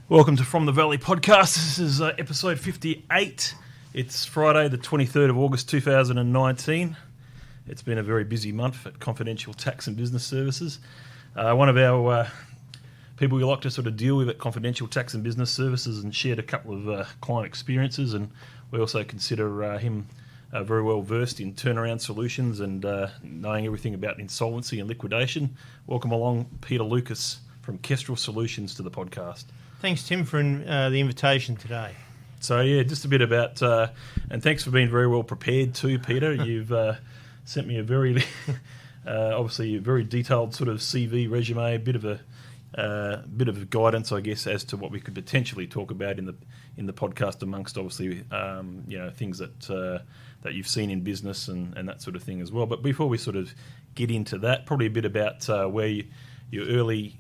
Welcome to From the Valley podcast. This is episode 58. It's Friday, the 23rd of August 2019. It's been a very busy month at Confidential Tax and Business Services. One of our people we like to sort of deal with at Confidential Tax and Business Services, and shared a couple of client experiences, and we also consider him very well versed in turnaround solutions and knowing everything about insolvency and liquidation. Welcome along Peter Lucas from Kestrel Solutions to the podcast. Thanks, Tim, for the invitation today. So, yeah, just a bit about... and thanks for being very well prepared too, Peter. You've sent me a very... obviously, a very detailed sort of CV resume, a bit of guidance, I guess, as to what we could potentially talk about in the podcast, amongst, obviously, things that you've seen in business and that sort of thing as well. But before we sort of get into that, probably a bit about where your early...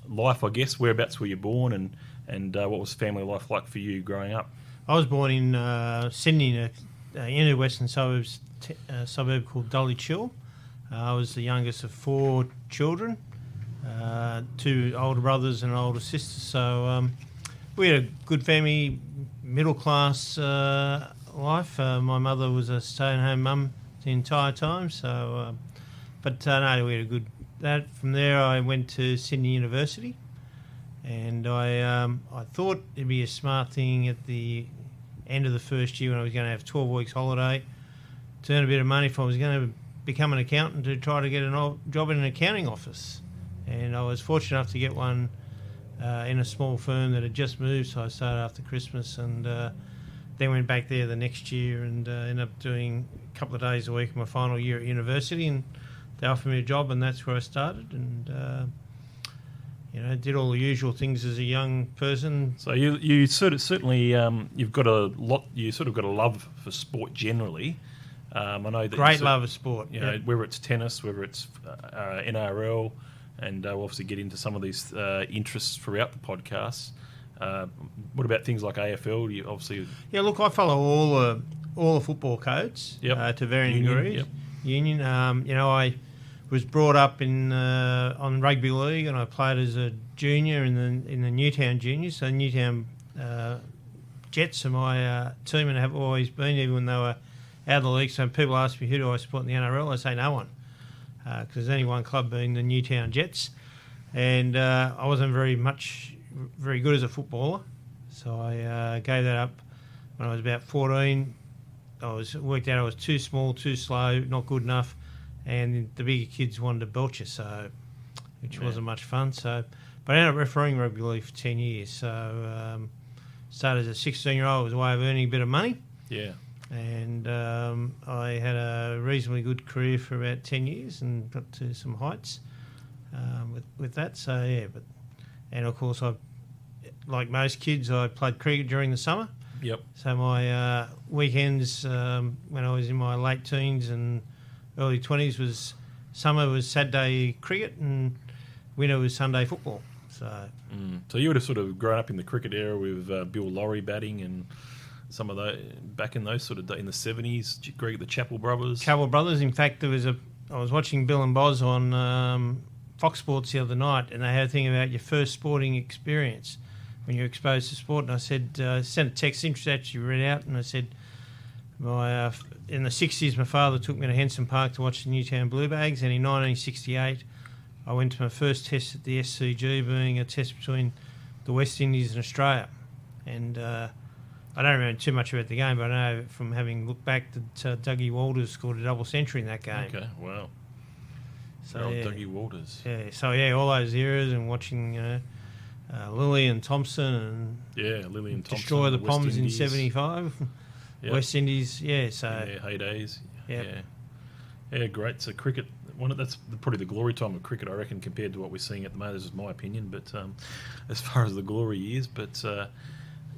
life, I guess. Whereabouts were you born, and what was family life like for you growing up? I was born in Sydney, in the inner western suburbs, a suburb called Dulwich Hill. I was the youngest of four children, two older brothers and an older sister. So we had a good family, middle class life. My mother was a stay-at-home mum the entire time. So, no, we had a good. From there, I went to Sydney University, and I thought it'd be a smart thing at the end of the first year, when I was going to have 12 weeks holiday, to earn a bit of money if I was going to become an accountant, to try to get a job in an accounting office. And I was fortunate enough to get one in a small firm that had just moved, so I started after Christmas, and then went back there the next year, and ended up doing a couple of days a week in my final year at university, and they offered me a job, and that's where I started, and did all the usual things as a young person. So you certainly you've got a lot. You sort of got a love for sport generally. I know that great love of sport. Whether it's tennis, whether it's NRL, and we'll obviously get into some of these interests throughout the podcast. What about things like AFL? You obviously look, I follow all the football codes to varying degrees. Yep. Union. I was brought up on rugby league, and I played as a junior in the Newtown juniors. So Newtown Jets are my team, and have always been, even when they were out of the league. So people ask me, who do I support in the NRL? I say no one, because there's only one club, being the Newtown Jets. And I wasn't very good as a footballer, so I gave that up when I was about 14. Worked out I was too small, too slow, not good enough, and the bigger kids wanted to belch you, which wasn't much fun. So, but I ended up refereeing rugby league for 10 years. So started as a 16-year-old. It was a way of earning a bit of money. Yeah. And I had a reasonably good career for about 10 years and got to some heights with that. So, and of course, like most kids, I played cricket during the summer. Yep. So my weekends when I was in my late teens and early 20s summer was Saturday cricket, and winter was Sunday football. So you would have sort of grown up in the cricket era with Bill Lawry batting, and some of those back in those sort of in the 70s. Greg, the Chappell brothers. In fact, I was watching Bill and Boz on Fox Sports the other night, and they had a thing about your first sporting experience when you're exposed to sport. And I said, sent a text, interested, actually read out, and I said, in the 60s, my father took me to Henson Park to watch the Newtown Bluebags, and in 1968, I went to my first test at the SCG, being a test between the West Indies and Australia. And I don't remember too much about the game, but I know from having looked back that Dougie Walters scored a double century in that game. Okay, wow. So Dougie Walters. Yeah, so all those eras, and watching Lilly and Thompson, and Lilly and Thompson, destroy the West Poms Indies. in 75. Yep. West Indies, heydays. Yep. Yeah, great. So cricket, that's probably the glory time of cricket, I reckon, compared to what we're seeing at the moment. This is my opinion, but as far as the glory is, but so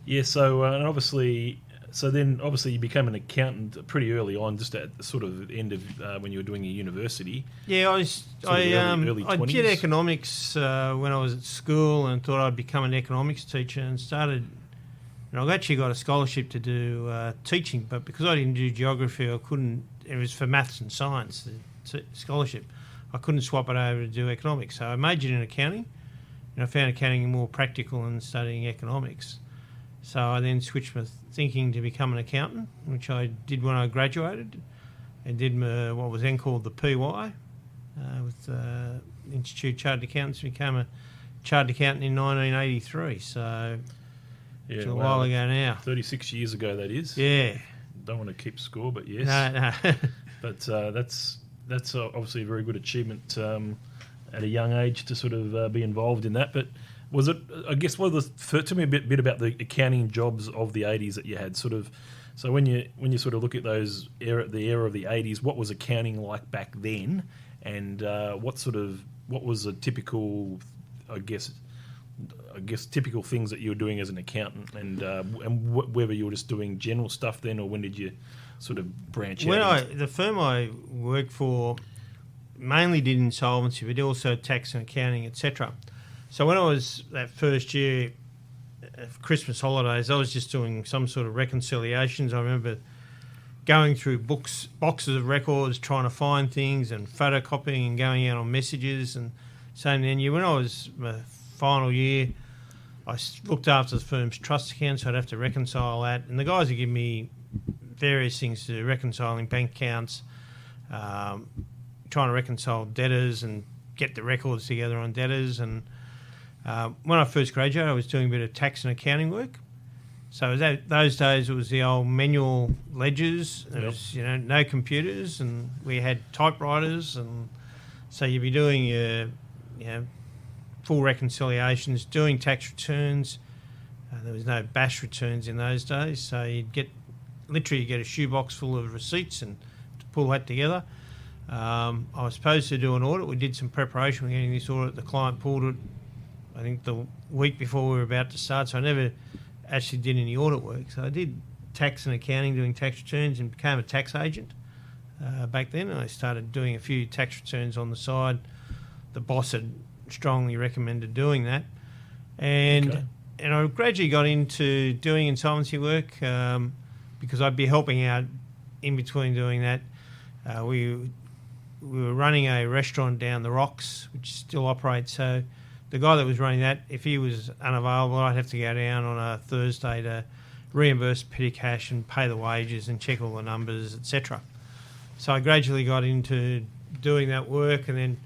and obviously you became an accountant pretty early on, just at the sort of end of when you were doing your university. Yeah, early 20s. I did economics when I was at school, and thought I'd become an economics teacher, and started. And I've actually got a scholarship to do teaching, but because I didn't do geography, I couldn't. It was for maths and science, the scholarship. I couldn't swap it over to do economics, so I majored in accounting, and I found accounting more practical than studying economics. So I then switched my thinking to become an accountant, which I did when I graduated, and did what was then called the PY with Institute of Chartered Accountants. Became a chartered accountant in 1983, so it's a while ago now. 36 years ago, that is. Yeah. Don't want to keep score, but yes. No. But that's obviously a very good achievement at a young age to sort of be involved in that. But was it, I guess, tell me a bit about the accounting jobs of the 80s that you had. Sort of, so when you sort of look at the era of the 80s, what was accounting like back then, and what was a typical, I guess typical things that you were doing as an accountant, and whether you were just doing general stuff then, or when did you sort of branch out? The firm I worked for mainly did insolvency, but also tax and accounting, etc. So when I was that first year of Christmas holidays, I was just doing some sort of reconciliations. I remember going through boxes of records, trying to find things and photocopying and going out on messages. And so then when I was my final year, I looked after the firm's trust accounts, so I'd have to reconcile that. And the guys would give me various things to do, reconciling bank accounts, trying to reconcile debtors and get the records together on debtors. And when I first graduated, I was doing a bit of tax and accounting work. So those days it was the old manual ledgers. There was no computers, and we had typewriters, and so you'd be doing your full reconciliations, doing tax returns. There was no bash returns in those days, so you'd get a shoebox full of receipts and to pull that together. I was supposed to do an audit. We did some preparation for getting this audit. The client pulled it, I think, the week before we were about to start, so I never actually did any audit work. So I did tax and accounting, doing tax returns, and became a tax agent back then. And I started doing a few tax returns on the side. The boss had strongly recommended doing that. And I gradually got into doing insolvency work because I'd be helping out in between doing that. We were running a restaurant down the Rocks, which still operates. So the guy that was running that, if he was unavailable, I'd have to go down on a Thursday to reimburse petty cash and pay the wages and check all the numbers, etc. So I gradually got into doing that work, and then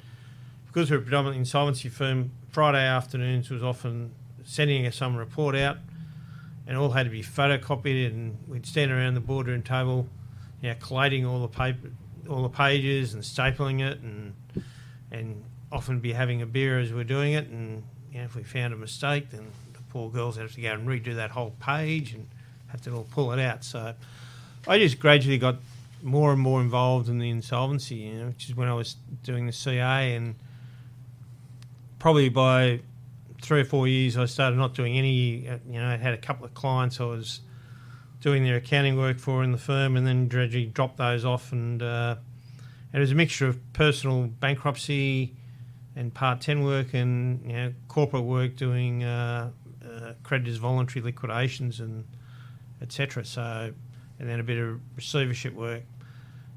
because we're a predominantly insolvency firm, Friday afternoons was often sending us some report out, and all had to be photocopied, and we'd stand around the boardroom table, collating all the paper, all the pages, and stapling it, and often be having a beer as we're doing it. And if we found a mistake, then the poor girls have to go and redo that whole page and have to all pull it out. So I just gradually got more and more involved in the insolvency, which is when I was doing the CA, and probably by 3 or 4 years I started not doing any. I had a couple of clients I was doing their accounting work for in the firm, and then gradually dropped those off, and it was a mixture of personal bankruptcy and Part 10 work, and corporate work, doing creditors' voluntary liquidations and etc. So, and then a bit of receivership work.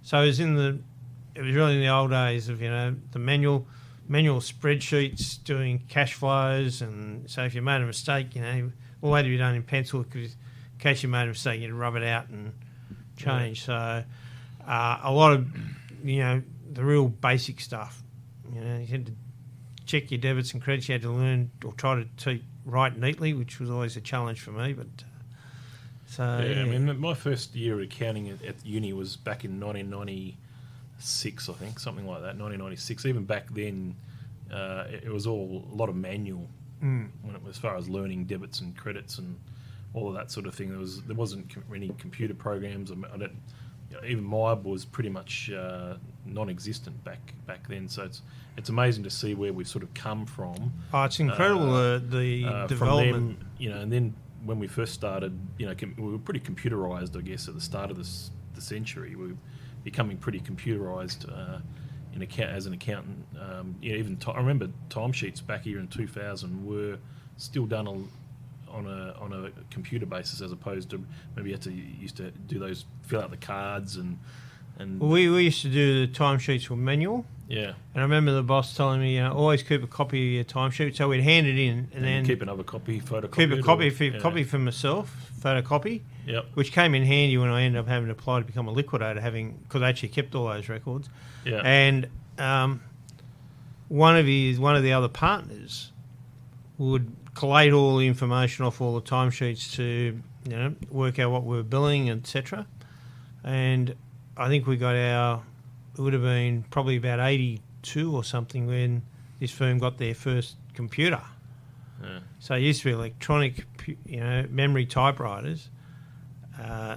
So it was really in the old days of the manual spreadsheets, doing cash flows, and so if you made a mistake, all had to be done in pencil, because in case you made a mistake, you'd rub it out and change. So a lot of the real basic stuff. You had to check your debits and credits. You had to learn or try to write neatly, which was always a challenge for me. But I mean, my first year of accounting at uni was back in 1996, I think, something like that. 1996. Even back then, it was all a lot of manual as far as learning debits and credits and all of that sort of thing. There wasn't any computer programs. Even MIB was pretty much non-existent back then. So it's amazing to see where we've sort of come from. Oh, it's incredible the development. From them, and then when we first started, we were pretty computerised, I guess, at the start of the century. We were becoming pretty computerised as an accountant. I remember timesheets back here in 2000 were still done on a computer basis, as opposed to maybe you used to do those, fill out the cards and And Well, we used to do the timesheets were manual. yeah, And I remember the boss telling me, always keep a copy of your timesheet. So we'd hand it in and then keep another copy, photocopy. keep a copy, or, copy for myself, photocopy, Yep. which came in handy when I ended up having to apply to become a liquidator, because I actually kept all those records. Yeah. And one of the other partners would collate all the information off all the timesheets to work out what we were billing, etc. And I think we got it would have been probably about 82 or something when this firm got their first computer. Yeah. So it used to be electronic, memory typewriters.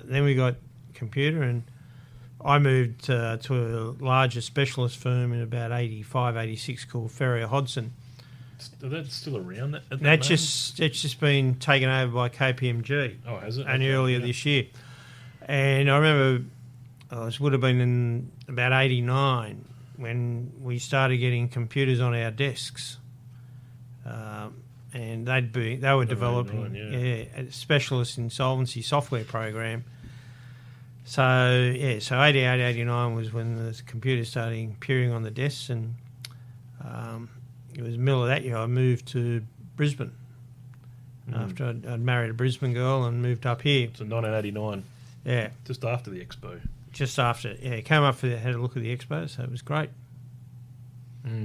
Then we got computer, and I moved to a larger specialist firm in about 85, 86 called Ferrier Hodgson. That's still around. That's just been taken over by KPMG. Oh, has it? Only earlier this year. And I remember it would have been in about 89 when we started getting computers on our desks. And they were developing a specialist insolvency software program. So 88, 89 was when the computers started appearing on the desks, and it was the middle of that year I moved to Brisbane after I'd married a Brisbane girl and moved up here. So 1989. Yeah. Just after the expo. Just after, came up had a look at the expo, so it was great.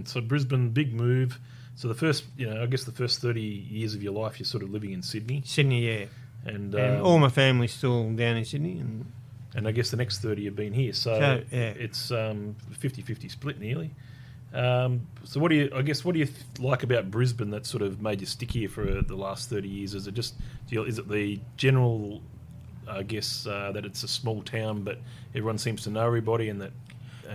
So Brisbane, big move. So the first, I guess the first 30 years of your life, you're sort of living in Sydney. Sydney, yeah. And all my family's still down in Sydney. And I guess the next 30 you've been here. So it's 50-50 split nearly. So what do you like about Brisbane that sort of made you stick here for the last 30 years? Is it is it the general, I guess, that it's a small town but everyone seems to know everybody and that...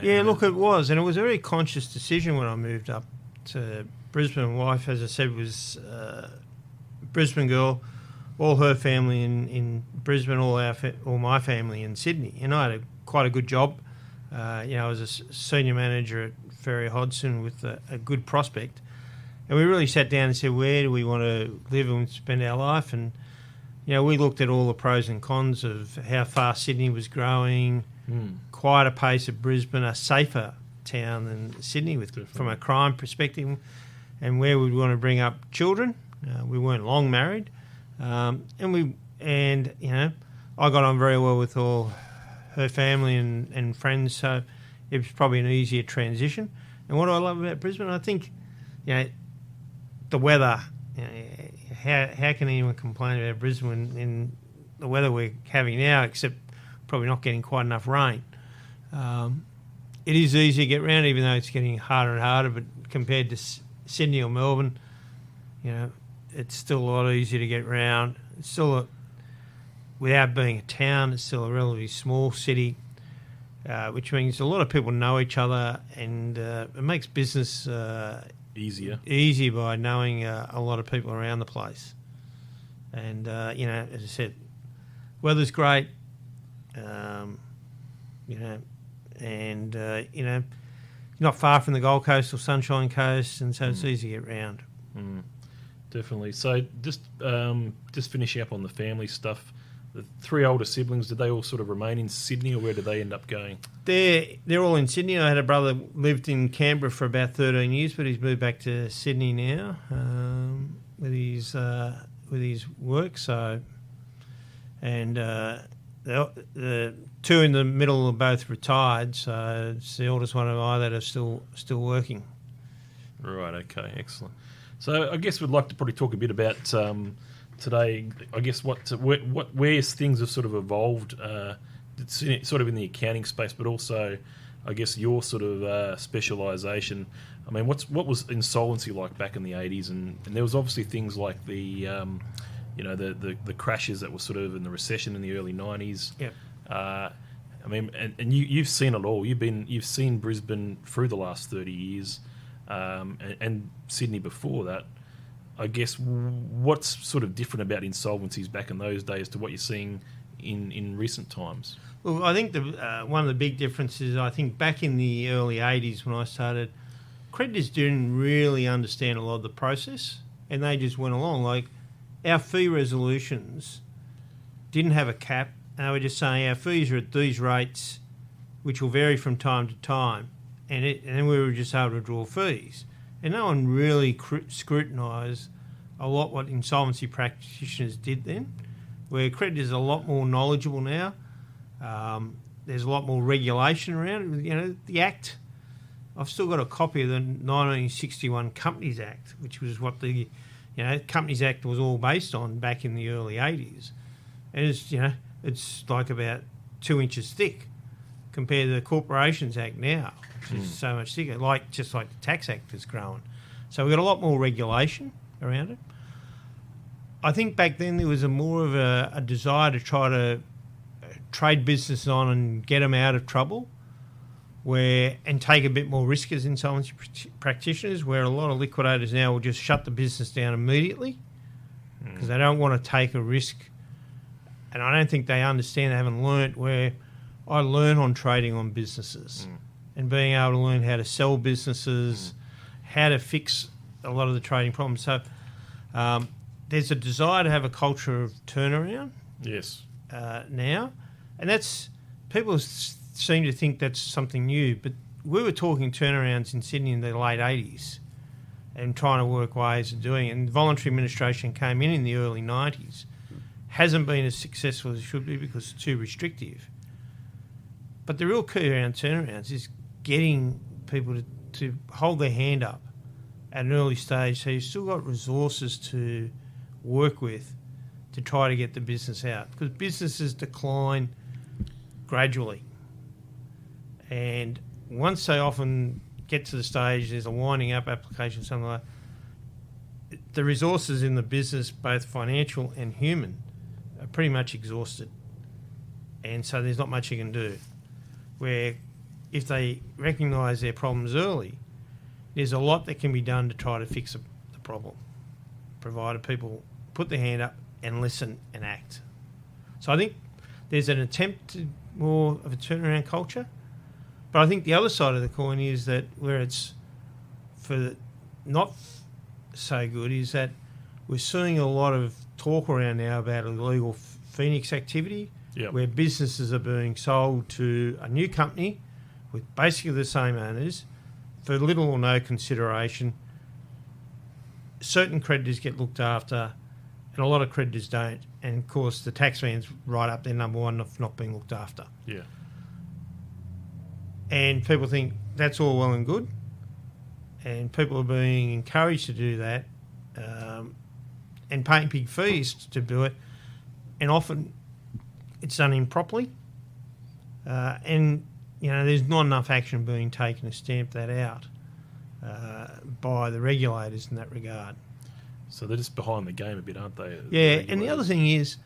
Look, it was. And it was a very conscious decision when I moved up to Brisbane. My wife, as I said, was a Brisbane girl. All her family in Brisbane, all my family in Sydney. And I had quite a good job. I was a senior manager at Ferrier Hodgson with a good prospect. And we really sat down and said, where do we want to live and spend our life? And, we looked at all the pros and cons of how fast Sydney was growing, quite a pace of Brisbane, a safer town than Sydney from a crime perspective, and where we'd want to bring up children. We weren't long married. I got on very well with all her family and friends, so it was probably an easier transition. And what I love about Brisbane, I think, the weather. How can anyone complain about Brisbane in the weather we're having now, except probably not getting quite enough rain? It is easy to get around, even though it's getting harder and harder, but compared to Sydney or Melbourne, it's still a lot easier to get around. It's still, without being a town, it's still a relatively small city, which means a lot of people know each other, and it makes business easier by knowing a lot of people around the place. And, as I said, weather's great, not far from the Gold Coast or Sunshine Coast, and so it's easy to get around. Definitely. So just finishing up on the family stuff, the three older siblings, did they all sort of remain in Sydney, or where did they end up going? They're all in Sydney. I had a brother lived in Canberra for about 13 years, but he's moved back to Sydney now with his work. So, and the two in the middle are both retired. So it's the oldest one of I that are still working. Right. Okay. Excellent. So I guess we'd like to probably talk a bit about today. I guess where things have sort of evolved, sort of in the accounting space, but also, I guess, your sort of specialisation. I mean, what was insolvency like back in the 80s? And there was obviously things like the crashes that were sort of in the recession in the early 90s. Yep. I mean, and you've seen it all. You've seen Brisbane through the last 30 years. And Sydney before that. I guess what's sort of different about insolvencies back in those days to what you're seeing in recent times? Well, I think one of the big differences, I think back in the early 80s when I started, creditors didn't really understand a lot of the process, and they just went along. Like, our fee resolutions didn't have a cap. They were just saying our fees are at these rates, which will vary from time to time, and then we were just able to draw fees. And no one really scrutinised a lot what insolvency practitioners did then, where creditors are a lot more knowledgeable now. There's a lot more regulation around it. You know, the Act, I've still got a copy of the 1961 Companies Act, which was what the Companies Act was all based on back in the early 80s. And it's like about 2 inches thick compared to the Corporations Act now, which is so much thicker, just like the Tax Act has grown. So we've got a lot more regulation around it. I think back then there was more of a desire to try to trade businesses on and get them out of trouble, and take a bit more risk as insolvency practitioners, where a lot of liquidators now will just shut the business down immediately because they don't want to take a risk. And I don't think they understand, they haven't learnt, where I learn on trading on businesses and being able to learn how to sell businesses, how to fix a lot of the trading problems. So there's a desire to have a culture of turnaround. Yes. Now, and that's, people seem to think that's something new, but we were talking turnarounds in Sydney in the late 80s and trying to work ways of doing it. And voluntary administration came in the early 90s. Hasn't been as successful as it should be because it's too restrictive. But the real key around turnarounds is getting people to hold their hand up at an early stage, so you've still got resources to work with to try to get the business out, because businesses decline gradually. And once they often get to the stage, there's a winding up application, something like that, the resources in the business, both financial and human, are pretty much exhausted. And so there's not much you can do. Where if they recognise their problems early, there's a lot that can be done to try to fix the problem, provided people put their hand up and listen and act. So I think there's an attempt to more of a turnaround culture. But I think the other side of the coin is that where it's not so good is that we're seeing a lot of talk around now about illegal Phoenix activity, where businesses are being sold to a new company with basically the same owners for little or no consideration. Certain creditors get looked after and a lot of creditors don't. And, of course, the taxman's right up there, number one, of not being looked after. Yeah. And people think that's all well and good, and people are being encouraged to do that and paying big fees to do it, and often it's done improperly, and there's not enough action being taken to stamp that out by the regulators in that regard. So they're just behind the game a bit, aren't they? Yeah, and the other thing is,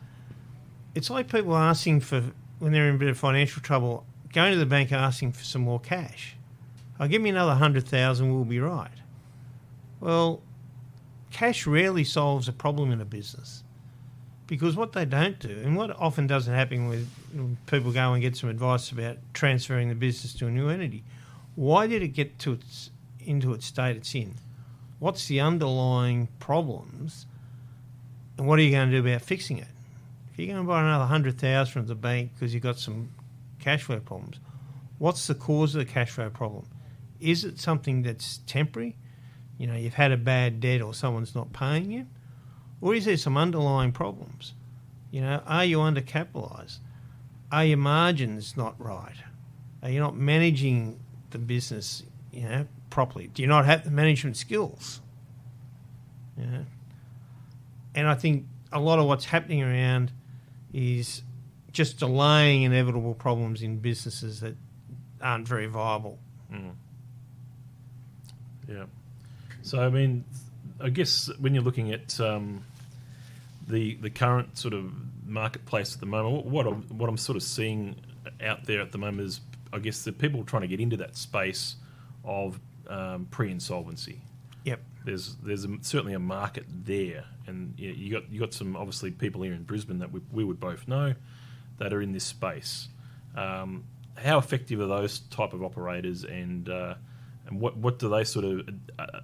it's like people asking for, when they're in a bit of financial trouble, going to the bank asking for some more cash. Give me another 100,000, we'll be right. Well, cash rarely solves a problem in a business, because what they don't do, and what often doesn't happen when people go and get some advice about transferring the business to a new entity, why did it get into its state it's in? What's the underlying problems, and what are you going to do about fixing it? If you're going to buy another 100,000 from the bank because you've got some cash flow problems, what's the cause of the cash flow problem? Is it something that's temporary? You've had a bad debt or someone's not paying you? Or is there some underlying problems? Are you undercapitalised? Are your margins not right? Are you not managing the business, properly? Do you not have the management skills? And I think a lot of what's happening around is just delaying inevitable problems in businesses that aren't very viable. Mm. Yeah. So, I guess when you're looking at the current sort of marketplace at the moment, what I'm sort of seeing out there at the moment is, I guess, the people trying to get into that space of pre-insolvency. Yep. There's certainly a market there, and you got some obviously people here in Brisbane that we would both know that are in this space. How effective are those type of operators, and what do they sort of,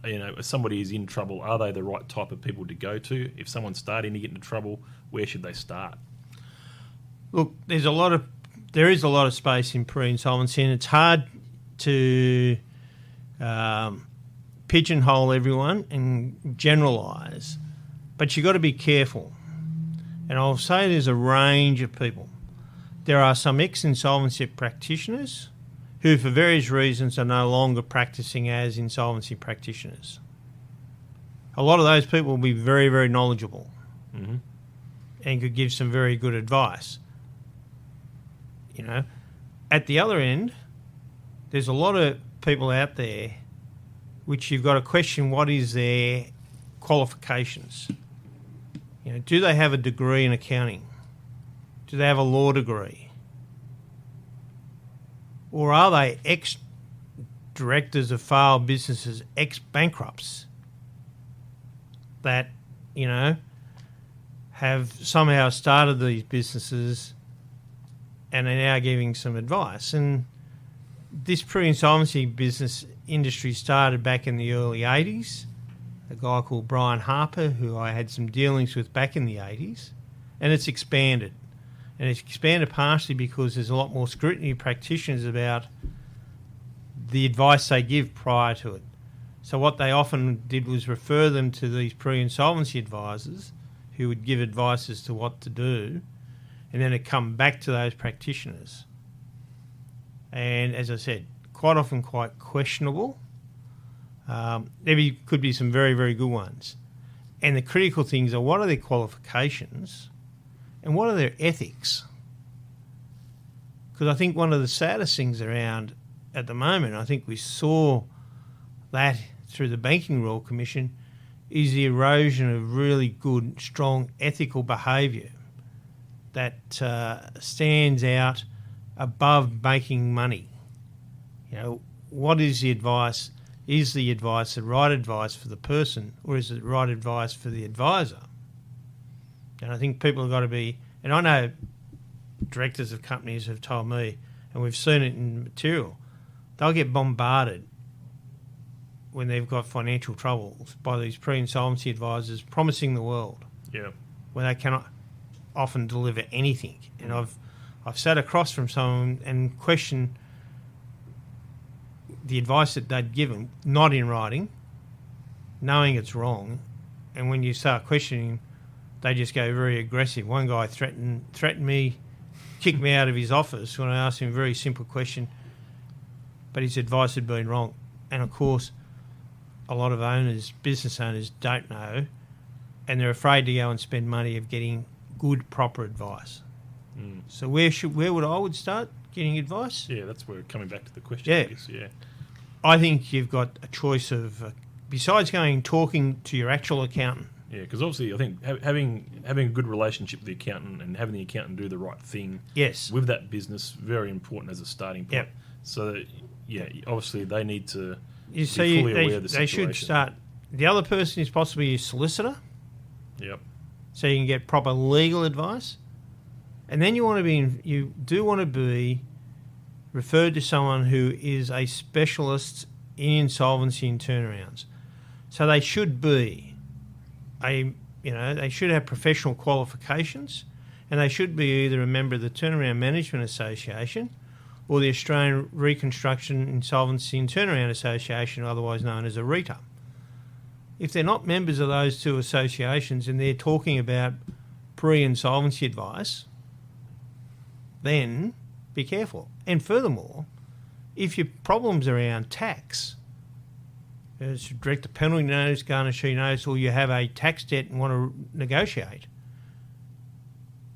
if somebody is in trouble, are they the right type of people to go to? If someone's starting to get into trouble, where should they start? Look, there's a lot of there is a lot of space in pre-insolvency, and it's hard to pigeonhole everyone and generalise, but you've got to be careful. And I'll say there's a range of people. There are some ex-insolvency practitioners who, for various reasons, are no longer practising as insolvency practitioners. A lot of those people will be very, very knowledgeable and could give some very good advice. You know, at the other end, there's a lot of people out there which you've got to question what is their qualifications. You know, do they have a degree in accounting? Do they have a law degree? Or are they ex-directors of failed businesses, ex-bankrupts that, you know, have somehow started these businesses and are now giving some advice? And this pre-insolvency business industry started back in the early 80s. A guy called Brian Harper, who I had some dealings with back in the 80s, and it's expanded. And it's expanded partially because there's a lot more scrutiny of practitioners about the advice they give prior to it. So what they often did was refer them to these pre-insolvency advisors who would give advice as to what to do, and then it come back to those practitioners. And as I said, quite often quite questionable. Could be some very, very good ones. And the critical things are, what are their qualifications and what are their ethics? Because I think one of the saddest things around at the moment, I think we saw that through the Banking Royal Commission, is the erosion of really good, strong ethical behaviour that stands out above making money. You know, what is the advice? Is the advice the right advice for the person, or is it the right advice for the advisor? And I think people have got to be, and I know directors of companies have told me, and we've seen it in material, they'll get bombarded when they've got financial troubles by these pre-insolvency advisors promising the world. Yeah. When they cannot often deliver anything. And I've sat across from someone and questioned the advice that they'd given, not in writing, knowing it's wrong, and when you start questioning, they just go very aggressive. One guy threatened me, kicked me out of his office when I asked him a very simple question, but his advice had been wrong. And of course, a lot of owners, business owners, don't know, and they're afraid to go and spend money of getting good, proper advice. So where would I start getting advice? Yeah, that's where coming back to the question. Yeah. I guess, yeah. I think you've got a choice of, besides talking to your actual accountant. Yeah, because obviously I think having a good relationship with the accountant and having the accountant do the right thing with that business, very important as a starting point. Yep. So, yeah, obviously they need to be fully aware of the situation. They should start. The other person is possibly your solicitor. Yep. So you can get proper legal advice. And then you do want to be referred to someone who is a specialist in insolvency and turnarounds. So they should be they should have professional qualifications, and they should be either a member of the Turnaround Management Association or the Australian Reconstruction, Insolvency and Turnaround Association, otherwise known as a RETA. If they're not members of those two associations and they're talking about pre-insolvency advice, then be careful. And furthermore, if your problem's around tax, as direct a penalty notice, garnishee notice, or you have a tax debt and want to negotiate,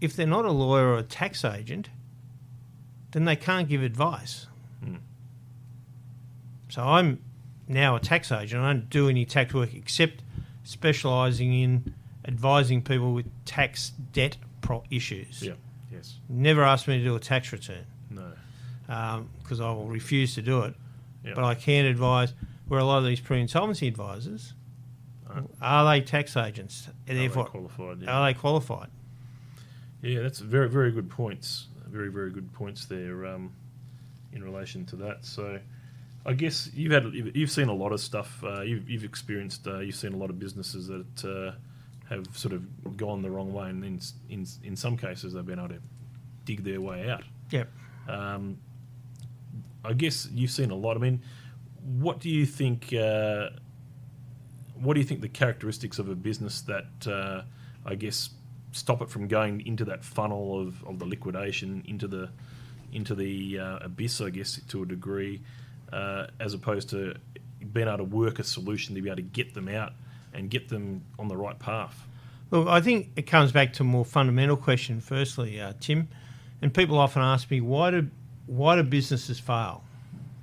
if they're not a lawyer or a tax agent, then they can't give advice. So I'm now a tax agent. I don't do any tax work except specialising in advising people with tax debt issues. Yeah. Yes. Never asked me to do a tax return. No. Because I will refuse to do it. Yep. But I can advise where a lot of these pre-insolvency advisors, are they tax agents? Are they qualified? Yeah. Are they qualified? Yeah, that's very, very good points. Very, very good points there in relation to that. So I guess you've seen a lot of stuff. You've experienced. You've seen a lot of businesses that have sort of gone the wrong way, and in some cases they've been able to dig their way out. Yep. I guess you've seen a lot. I mean, what do you think? What do you think the characteristics of a business that I guess stop it from going into that funnel of the liquidation into the abyss, I guess, to a degree, as opposed to being able to work a solution to be able to get them out and get them on the right path? Look, I think it comes back to a more fundamental question. Firstly, Tim, and people often ask me, why do businesses fail?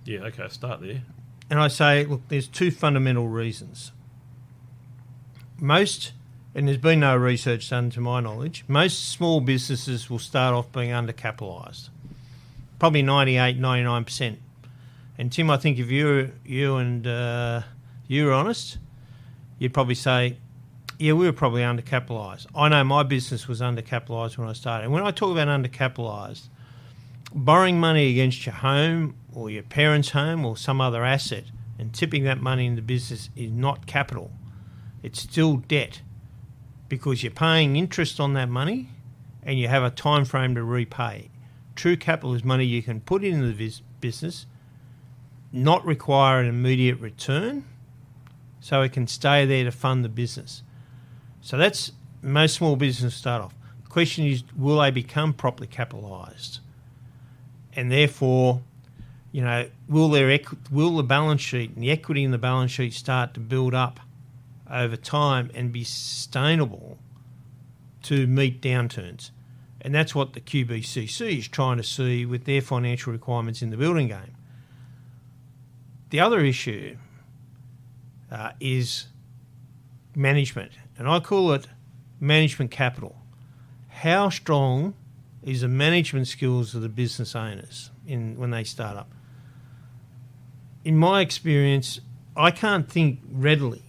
Yeah, okay, start there. And I say, look, there's two fundamental reasons. Most, and there's been no research done to my knowledge, most small businesses will start off being undercapitalised, probably 98, 99%. And Tim, I think if you were honest, you'd probably say, yeah, we were probably undercapitalised. I know my business was undercapitalised when I started. And when I talk about undercapitalised, borrowing money against your home or your parents' home or some other asset and tipping that money into business is not capital. It's still debt because you're paying interest on that money and you have a time frame to repay. True capital is money you can put into the business, not require an immediate return, so it can stay there to fund the business. So that's most small businesses start off. The question is, will they become properly capitalised? And therefore, will the balance sheet and the equity in the balance sheet start to build up over time and be sustainable to meet downturns? And that's what the QBCC is trying to see with their financial requirements in the building game. The other issue is management, and I call it management capital. How strong is the management skills of the business owners when they start up? In my experience, I can't think readily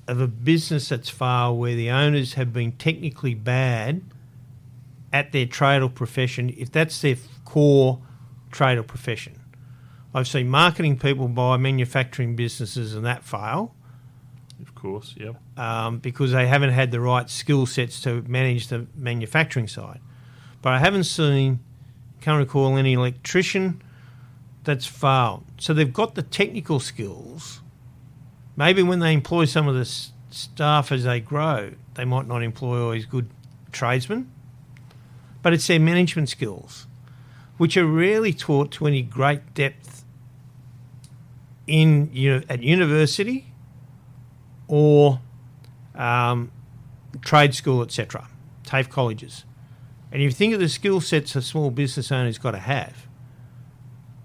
of a business that's failed where the owners have been technically bad at their trade or profession, if that's their core trade or profession. I've seen marketing people buy manufacturing businesses and that fail. Of course, yep. Because they haven't had the right skill sets to manage the manufacturing side. But I haven't can't recall any electrician that's failed. So they've got the technical skills. Maybe when they employ some of the staff as they grow, they might not employ always good tradesmen, but it's their management skills, which are rarely taught to any great depth at university or trade school, etc., TAFE colleges. And if you think of the skill sets a small business owner's got to have,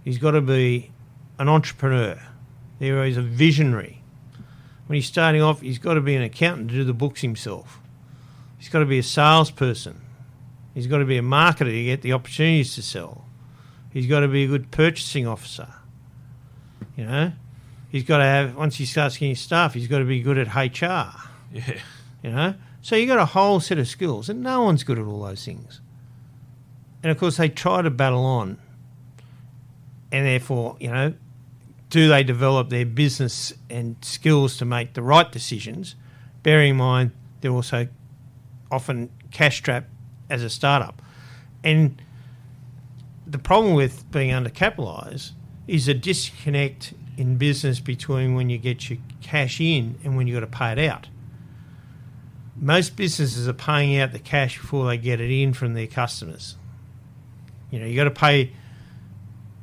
he's got to be an entrepreneur. There is a visionary. When he's starting off, he's got to be an accountant to do the books himself. He's got to be a salesperson. He's got to be a marketer to get the opportunities to sell. He's got to be a good purchasing officer. He's got to have, once he starts getting staff, he's got to be good at HR. Yeah. So you've got a whole set of skills, and no one's good at all those things. And, of course, they try to battle on, and therefore, do they develop their business and skills to make the right decisions, bearing in mind they're also often cash-strapped as a startup. And the problem with being undercapitalised is a disconnect in business between when you get your cash in and when you've got to pay it out. Most businesses are paying out the cash before they get it in from their customers. You got to pay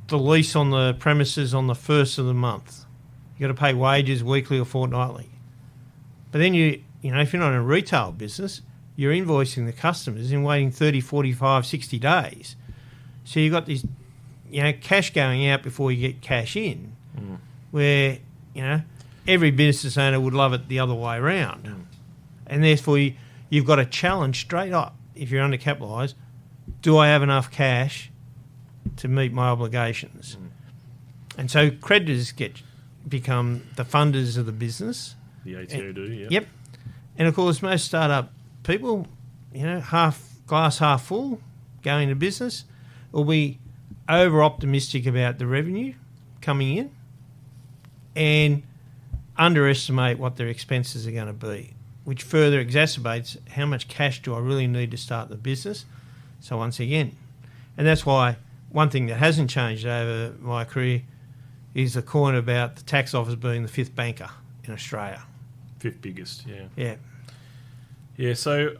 the lease on the premises on the first of the month. You got to pay wages weekly or fortnightly. But then if you're not in a retail business, you're invoicing the customers and waiting 30, 45, 60 days. So you've got this, cash going out before you get cash in, where, every business owner would love it the other way around. And therefore, you've got a challenge straight up. If you're undercapitalised, do I have enough cash to meet my obligations? And so creditors become the funders of the business. The ATO do, yeah. Yep. And, of course, most startup people, glass half full, going into business, will be over-optimistic about the revenue coming in and underestimate what their expenses are going to be, which further exacerbates how much cash do I really need to start the business. So once again, and that's why one thing that hasn't changed over my career is the coin about the tax office being the fifth banker in Australia. Fifth biggest, yeah. Yeah. Yeah, so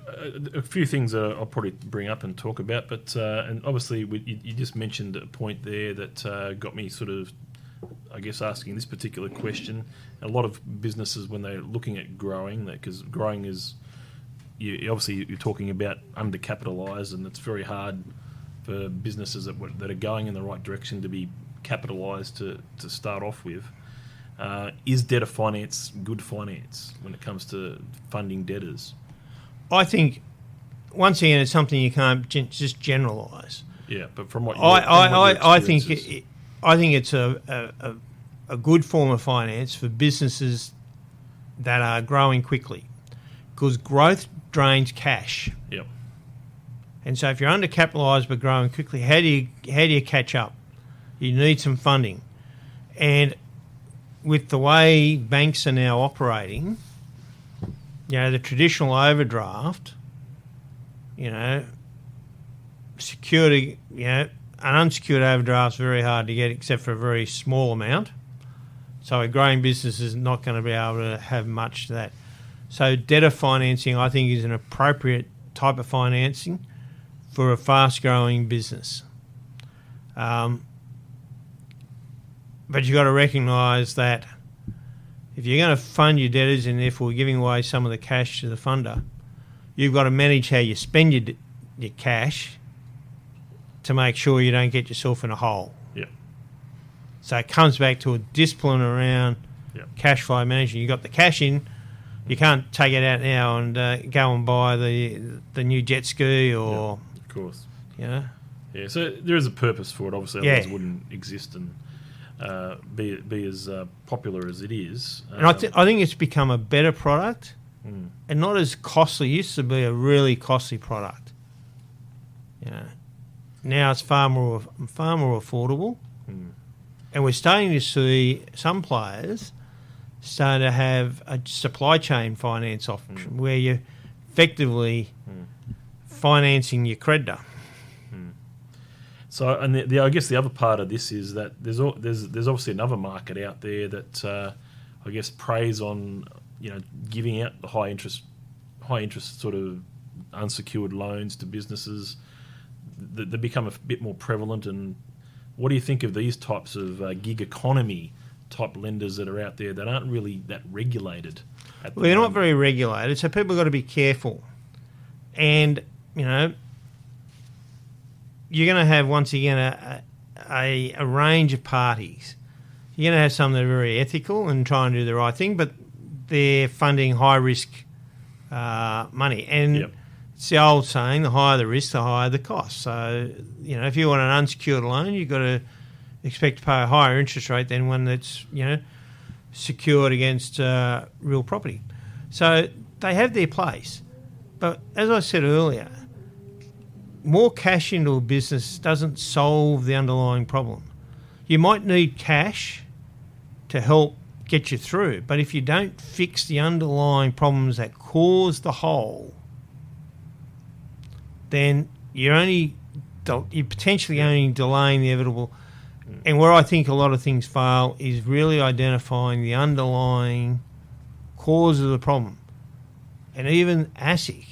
a few things that I'll probably bring up and talk about, but and obviously you just mentioned a point there that got me sort of, I guess, asking this particular question. A lot of businesses, when they're looking at growing, because growing is, obviously you're talking about undercapitalised, and it's very hard for businesses that are going in the right direction to be capitalised to start off with. Is debtor finance good finance when it comes to funding debtors? I think, once again, it's something you can't just generalise. Yeah, but from what I think it's a good form of finance for businesses that are growing quickly, because growth drains cash. Yep. And so if you're undercapitalised but growing quickly, how do you catch up? You need some funding, and with the way banks are now operating, the traditional overdraft, security, an unsecured overdraft is very hard to get except for a very small amount. So a growing business is not going to be able to have much of that. So debtor financing, I think, is an appropriate type of financing for a fast-growing business. But you've got to recognise that if you're going to fund your debtors and therefore giving away some of the cash to the funder, you've got to manage how you spend your cash to make sure you don't get yourself in a hole. Yep. So it comes back to a discipline around cash flow management. You've got the cash in, you can't take it out now and go and buy the new jet ski or... Of course. Yeah, so there is a purpose for it. Obviously, otherwise it wouldn't exist and be as popular as it is. And I think it's become a better product and not as costly. It used to be a really costly product. Now it's far more affordable, and we're starting to see some players starting to have a supply chain finance option where you're effectively financing your creditor. So, and I guess the other part of this is that there's obviously another market out there that I guess preys on giving out the high interest sort of unsecured loans to businesses. They become a bit more prevalent. And what do you think of these types of gig economy type lenders that are out there that aren't really that regulated? They're not very regulated, so people have got to be careful. And you're going to have, once again, a range of parties. You're going to have some that are very ethical and try and do the right thing, but they're funding high-risk money. And it's the old saying, the higher the risk, the higher the cost. So, if you want an unsecured loan, you've got to expect to pay a higher interest rate than one that's, secured against real property. So they have their place. But as I said earlier, more cash into a business doesn't solve the underlying problem. You might need cash to help get you through, but if you don't fix the underlying problems that cause the hole, then you're potentially only delaying the inevitable. And where I think a lot of things fail is really identifying the underlying cause of the problem. And even ASIC,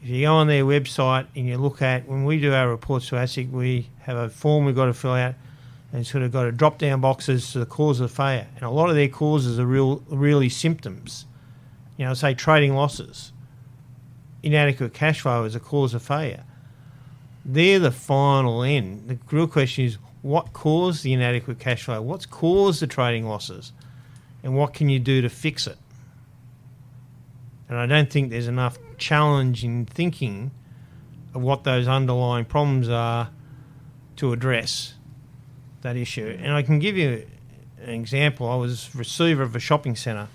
if you go on their website and you look at, when we do our reports to ASIC, we have a form we've got to fill out and sort of got to drop-down boxes to the cause of failure. And a lot of their causes are really symptoms. Say trading losses. Inadequate cash flow is a cause of failure. They're the final end. The real question is, what caused the inadequate cash flow? What's caused the trading losses? And what can you do to fix it? And I don't think there's enough challenge in thinking of what those underlying problems are to address that issue. And I can give you an example. I was receiver of a shopping centre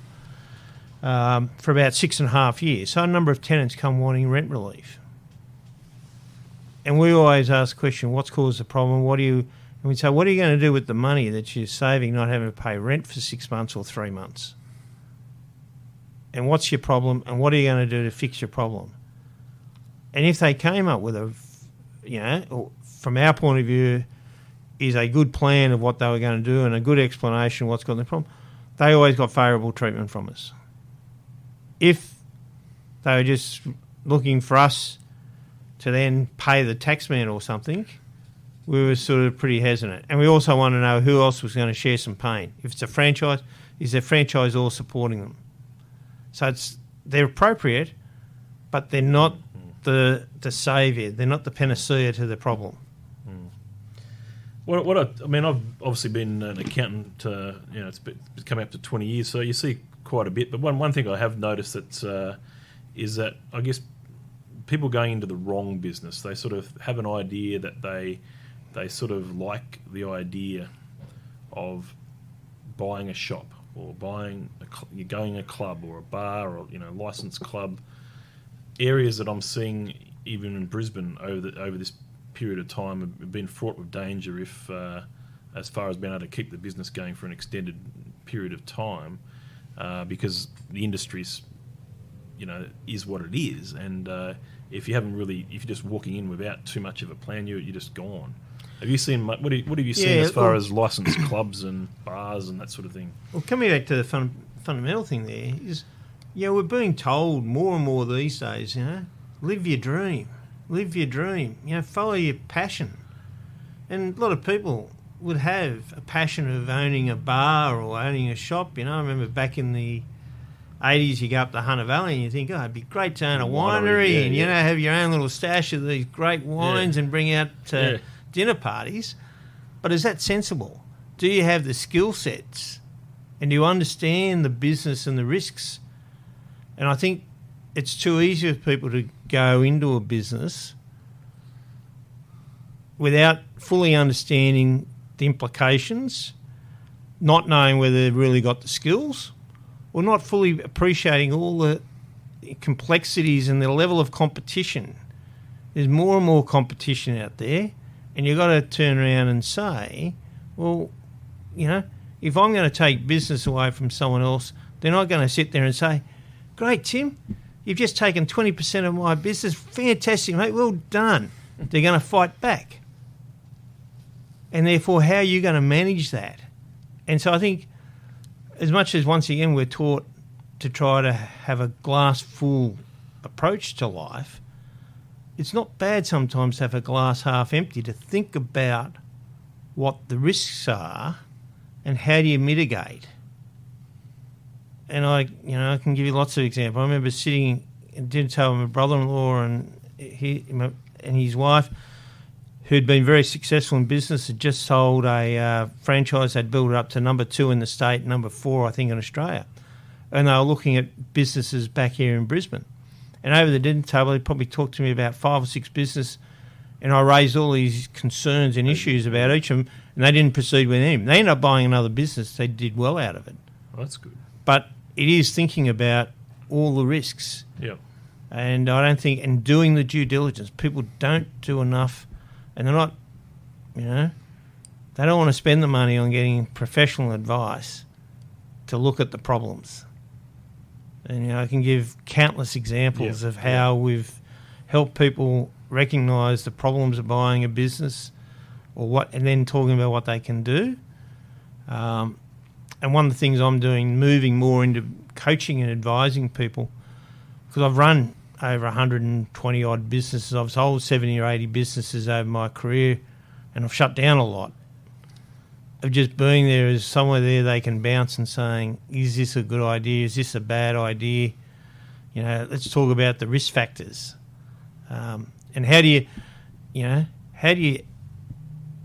for about 6.5 years. So a number of tenants come wanting rent relief. And we always ask the question, what's caused the problem? And we say, what are you going to do with the money that you're saving not having to pay rent for 6 months or 3 months? And what's your problem, and what are you going to do to fix your problem? And if they came up with from our point of view, is a good plan of what they were going to do and a good explanation of what's got the problem, they always got favourable treatment from us. If they were just looking for us to then pay the taxman or something, we were sort of pretty hesitant. And we also want to know who else was going to share some pain. If it's a franchise, is their franchisor supporting them? So they're appropriate, but they're not the saviour. They're not the panacea to the problem. I've obviously been an accountant. It's coming up to 20 years, so you see quite a bit. But one thing I have noticed is that I guess people going into the wrong business, they sort of have an idea that they sort of like the idea of buying a shop or going a club or a bar or licensed club. Areas that I'm seeing even in Brisbane over this period of time have been fraught with danger if as far as being able to keep the business going for an extended period of time because the industry's is what it is, and if you're just walking in without too much of a plan, you're just gone. Have you seen what have you seen as far as licensed clubs and bars and that sort of thing? Well, coming back to the fundamental thing there is, we're being told more and more these days, live your dream, follow your passion. And a lot of people would have a passion of owning a bar or owning a shop. I remember back in the 80s, you go up to Hunter Valley and you think, it'd be great to own a winery and, have your own little stash of these great wines and bring out dinner parties. But is that sensible? Do you have the skill sets? And do you understand the business and the risks? And I think it's too easy for people to go into a business without fully understanding the implications, not knowing whether they've really got the skills, or not fully appreciating all the complexities and the level of competition. There's more and more competition out there, and you've got to turn around and say, well, if I'm going to take business away from someone else, they're not going to sit there and say, great, Tim, you've just taken 20% of my business. Fantastic, mate, well done. They're going to fight back. And therefore, how are you going to manage that? And so I think as much as, once again, we're taught to try to have a glass full approach to life, it's not bad sometimes to have a glass half empty, to think about what the risks are and how do you mitigate. And I can give you lots of examples. I remember sitting at dinner table with my brother-in-law and his wife, who'd been very successful in business, had just sold a franchise. They'd built it up to number 2 in the state, number 4, I think, in Australia. And they were looking at businesses back here in Brisbane. And over the dinner table, they probably talked to me about 5 or 6 businesses, and I raised all these concerns and issues about each of them, and they didn't proceed with them. They ended up buying another business. They did well out of it. Well, that's good. But it is thinking about all the risks. Yeah. And I don't think, and doing the due diligence, people don't do enough. And they're not, they don't want to spend the money on getting professional advice to look at the problems. And, I can give countless examples of how we've helped people recognise the problems of buying a business and then talking about what they can do. And one of the things I'm doing, moving more into coaching and advising people, because I've run over 120 odd businesses. I've sold 70 or 80 businesses over my career, and I've shut down a lot. Of just being there as somewhere there they can bounce and saying, is this a good idea? Is this a bad idea? Let's talk about the risk factors. And how do you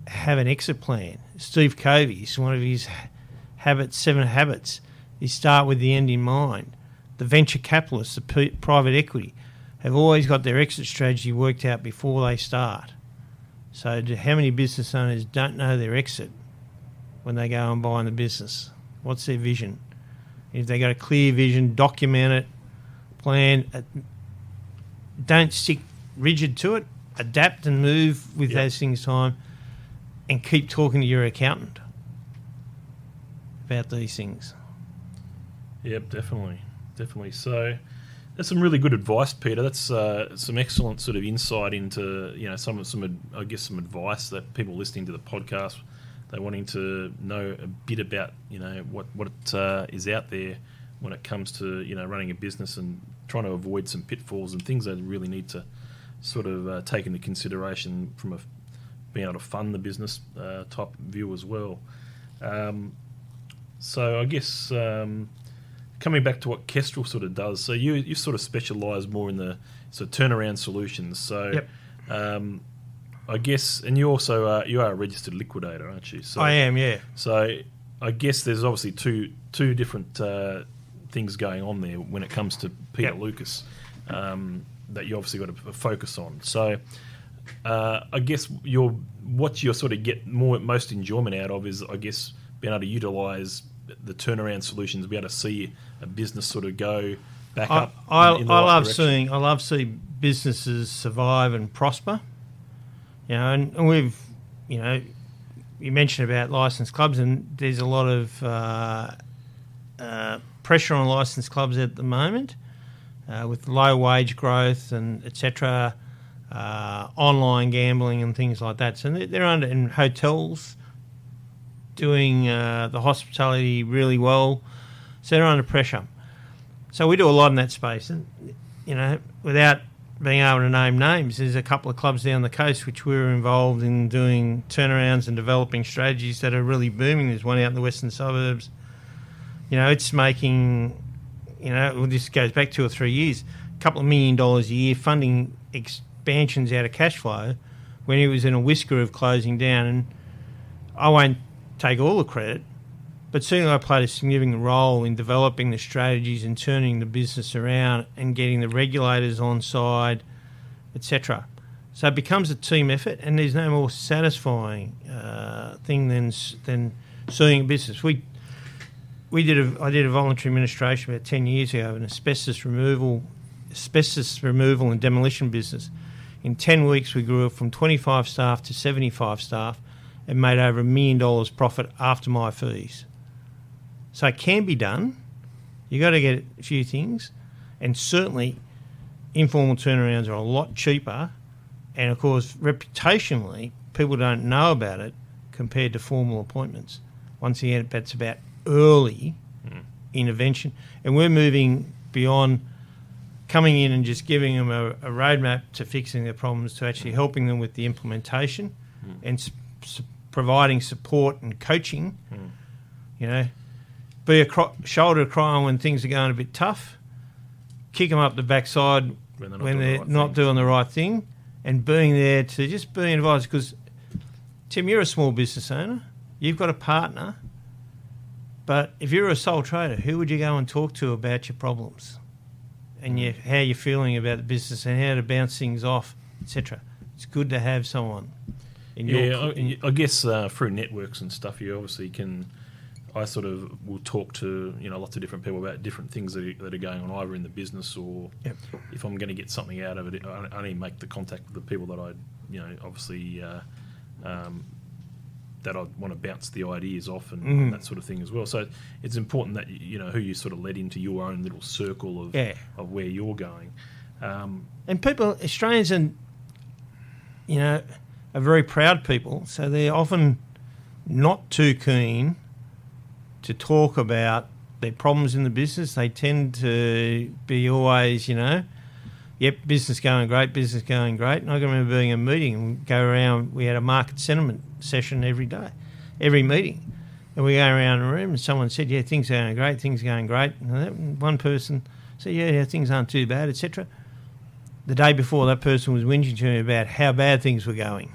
have an exit plan? Steve Covey's, one of his 7 habits, is start with the end in mind. The venture capitalists, the private equity, have always got their exit strategy worked out before they start. So how many business owners don't know their exit when they go and buy the business? What's their vision? If they got a clear vision, document it, plan. Don't stick rigid to it. Adapt and move with those things time, and keep talking to your accountant about these things. Yep, definitely. So, That's some really good advice, Peter. That's some excellent sort of insight into some advice that people listening to the podcast, they're wanting to know a bit about what is out there when it comes to running a business and trying to avoid some pitfalls and things they really need to sort of take into consideration from being able to fund the business type view as well. So I guess. Coming back to what Kestrel sort of does, so you sort of specialise more in the sort of turnaround solutions. So, Yep. I guess, and you also you are a registered liquidator, aren't you? So, I am, yeah. So I guess there's obviously two different things going on there when it comes to Peter Yep. Lucas that you obviously got to focus on. So I guess what you sort of get most enjoyment out of is, I guess, being able to utilise the turnaround solutions, be able to see a business sort of go back up. I in the right love direction. I love seeing businesses survive and prosper. And we've, you mentioned about licensed clubs, and there's a lot of pressure on licensed clubs at the moment with low wage growth and etc. Online gambling and things like that. So they're under in hotels. Doing the hospitality really well, so they're under pressure. So we do a lot in that space, and without being able to name names, there's a couple of clubs down the coast which we're involved in doing turnarounds and developing strategies that are really booming. There's one out in the western suburbs. It's making, this goes back 2 or 3 years, a couple of $1 million a year funding expansions out of cash flow when it was in a whisker of closing down. And I won't take all the credit, but certainly I played a significant role in developing the strategies and turning the business around and getting the regulators on side, etc. So it becomes a team effort, and there's no more satisfying thing than suing a business. I did a voluntary administration about 10 years ago of an asbestos removal and demolition business. In 10 weeks, we grew it from 25 staff to 75 staff. And made over $1 million profit after my fees. So it can be done. You got to get a few things, and certainly informal turnarounds are a lot cheaper. And of course, reputationally, people don't know about it compared to formal appointments. Once again, that's about early intervention, and we're moving beyond coming in and just giving them a roadmap to fixing their problems to actually helping them with the implementation and providing support and coaching, be a shoulder to cry on when things are going a bit tough, kick them up the backside when they're not doing the right thing, and being there to just be advised. Because, Tim, you're a small business owner, you've got a partner, but if you're a sole trader, who would you go and talk to about your problems and how you're feeling about the business and how to bounce things off, etc.? It's good to have someone. I guess through networks and stuff, you obviously can. I sort of will talk to lots of different people about different things that are going on either in the business or if I'm going to get something out of it, I only make the contact with the people that I obviously that I want to bounce the ideas off and that sort of thing as well. So it's important that who you sort of let into your own little circle of where you're going. And people, Australians, and are very proud people, so they're often not too keen to talk about their problems in the business. They tend to be always, business going great. And I can remember being in a meeting and go around, we had a market sentiment session every day, every meeting. And we go around the room and someone said, things are going great. And one person said, things aren't too bad, etc. The day before, that person was whinging to me about how bad things were going.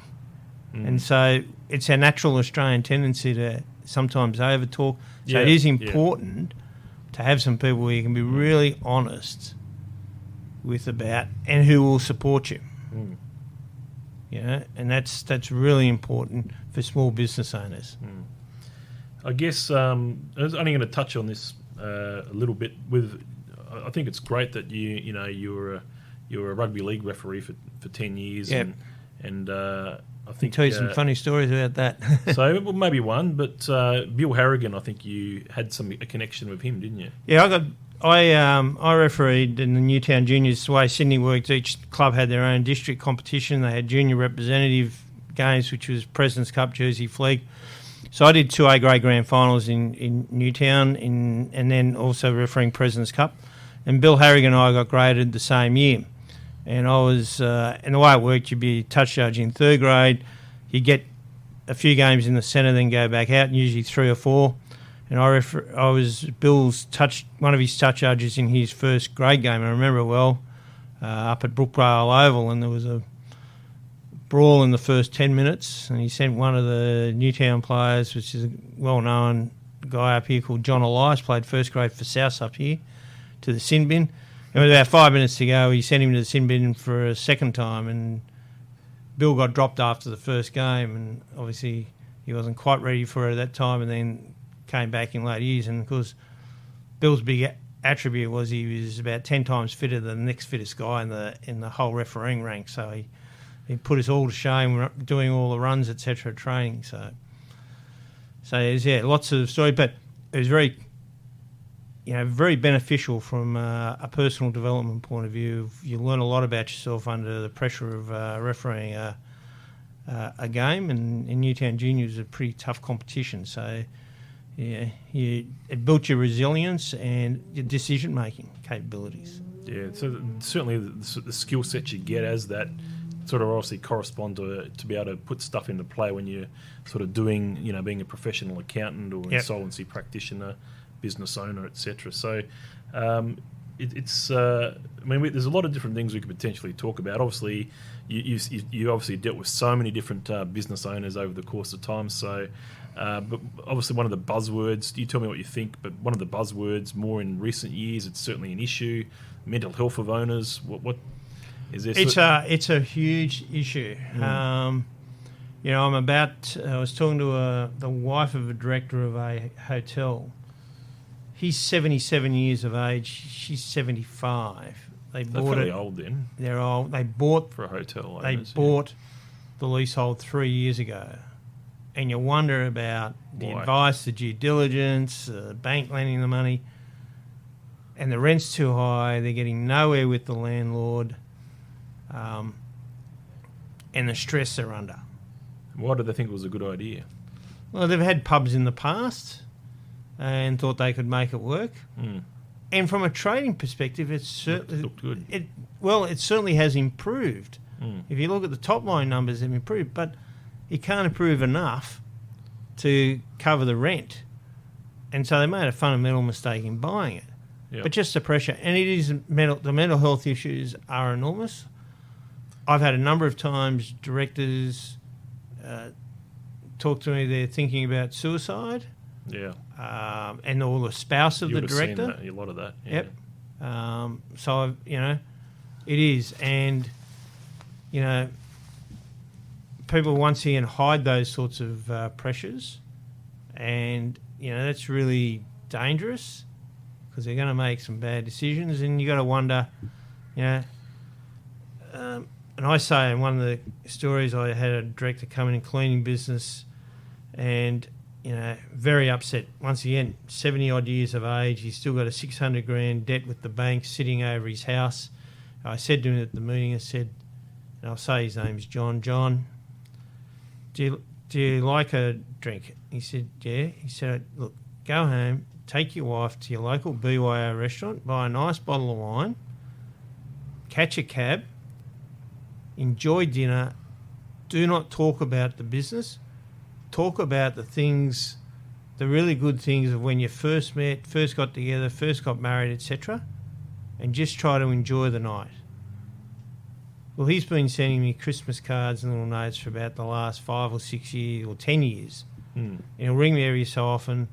And so it's a natural Australian tendency to sometimes over-talk. So it is important to have some people where you can be really honest with about and who will support you. And that's really important for small business owners. I guess I was only going to touch on this a little bit. I think it's great that you're a rugby league referee for 10 years, and I think I'll tell you some funny stories about that. So maybe one, but Bill Harrigan, I think you had a connection with him, didn't you? Yeah, I got I refereed in the Newtown Juniors. The way Sydney worked, each club had their own district competition. They had junior representative games, which was President's Cup, Jersey Flegg. So I did 2A grade grand finals in Newtown and then also refereeing President's Cup. And Bill Harrigan and I got graded the same year. And I was, and the way it worked, you'd be touch judge in third grade. You'd get a few games in the centre, then go back out, usually 3 or 4. And I was Bill's one of his touch judges in his first grade game. I remember it well, up at Brookvale Oval, and there was a brawl in the first 10 minutes, and he sent one of the Newtown players, which is a well-known guy up here called John Elias, played first grade for South up here, to the sin bin. And with about 5 minutes to go, he sent him to the sin bin for a second time, and Bill got dropped after the first game, and obviously he wasn't quite ready for it at that time, and then came back in later years. And of course, Bill's big attribute was he was about 10 times fitter than the next fittest guy in the whole refereeing rank. So he put us all to shame doing all the runs, etc., training. So there's lots of story, but it was very, very beneficial from a personal development point of view. You learn a lot about yourself under the pressure of refereeing a game, and in Newtown Juniors is a pretty tough competition. So it built your resilience and your decision-making capabilities. Yeah, so certainly the skill set you get as that sort of obviously correspond to be able to put stuff into play when you're sort of doing, being a professional accountant or insolvency practitioner, business owner, etc. So there's a lot of different things we could potentially talk about. Obviously, you obviously dealt with so many different business owners over the course of time. So, but obviously one of the buzzwords, you tell me what you think, but one of the buzzwords more in recent years, it's certainly an issue, mental health of owners. What is there? It's a huge issue. I was talking to the wife of a director of a hotel. He's 77 years of age. She's 75. They're fairly old then. They're old. They bought for a hotel. They bought the leasehold 3 years ago, and you wonder about the advice, the due diligence, the bank lending the money, and the rent's too high. They're getting nowhere with the landlord, and the stress they're under. Why did they think it was a good idea? Well, they've had pubs in the past and thought they could make it work. Mm. And from a trading perspective, it certainly looked good. It certainly has improved. Mm. If you look at the top line numbers, they've improved, but you can't improve enough to cover the rent. And so they made a fundamental mistake in buying it. Yep. But just the pressure, and the mental health issues are enormous. I've had a number of times directors talk to me, they're thinking about suicide. Yeah. And or the spouse of the director. Seen a lot of that. Yeah. Yep. So, it is. And, people once again hide those sorts of pressures. And, that's really dangerous because they're going to make some bad decisions. And you got to wonder, and I say in one of the stories, I had a director come in cleaning business and, very upset. Once again, 70-odd years of age. He's still got a $600,000 debt with the bank sitting over his house. I said to him at the meeting, and I'll say his name's John. John, do you like a drink? He said, yeah. He said, look, go home, take your wife to your local BYO restaurant, buy a nice bottle of wine, catch a cab, enjoy dinner, do not talk about the business. Talk about the things, the really good things of when you first met, first got together, first got married, etc., and just try to enjoy the night. Well, he's been sending me Christmas cards and little notes for about the last 5 or 6 years or 10 years. Mm. And he'll ring me every so often,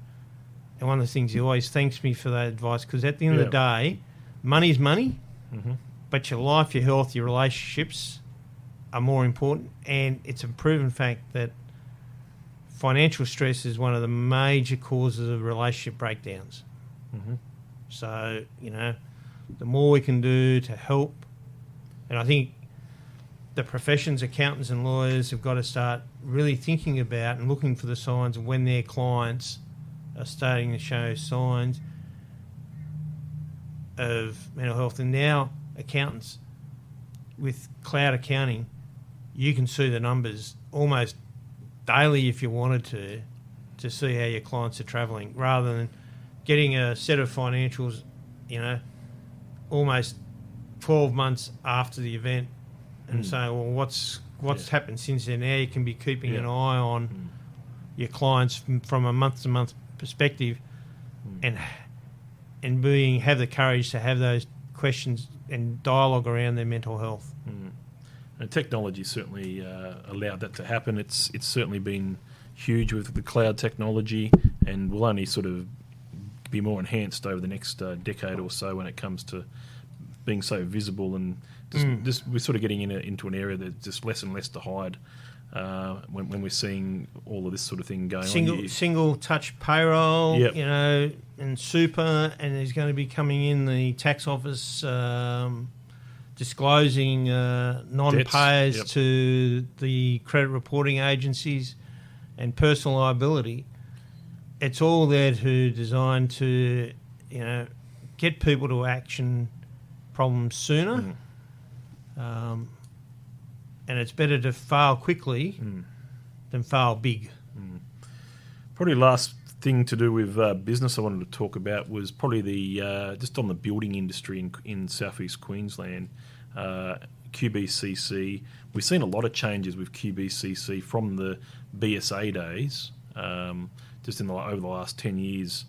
and one of the things he always thanks me for that advice, because at the end of the day, money's money, but your life, your health, your relationships are more important, and it's a proven fact that financial stress is one of the major causes of relationship breakdowns. Mm-hmm. So, the more we can do to help, and I think the professions, accountants and lawyers, have got to start really thinking about and looking for the signs of when their clients are starting to show signs. of mental health. And now accountants, with cloud accounting, you can see the numbers almost daily if you wanted to see how your clients are travelling, rather than getting a set of financials, almost 12 months after the event and saying, well, what's happened since then? Now you can be keeping an eye on your clients from a month-to-month perspective and have the courage to have those questions and dialogue around their mental health. And technology certainly allowed that to happen. It's certainly been huge with the cloud technology, and will only sort of be more enhanced over the next decade or so when it comes to being so visible, and just we're sort of getting into an area that's just less and less to hide when we're seeing all of this sort of thing going on. Single touch payroll, and super, and there's going to be coming in the tax office disclosing non-payers to the credit reporting agencies and personal liability. It's all there designed to, get people to action problems sooner. And it's better to fail quickly than fail big. Probably last thing to do with business I wanted to talk about was probably the just on the building industry in southeast Queensland. QBCC, we've seen a lot of changes with QBCC from the BSA days, just over the last 10 years.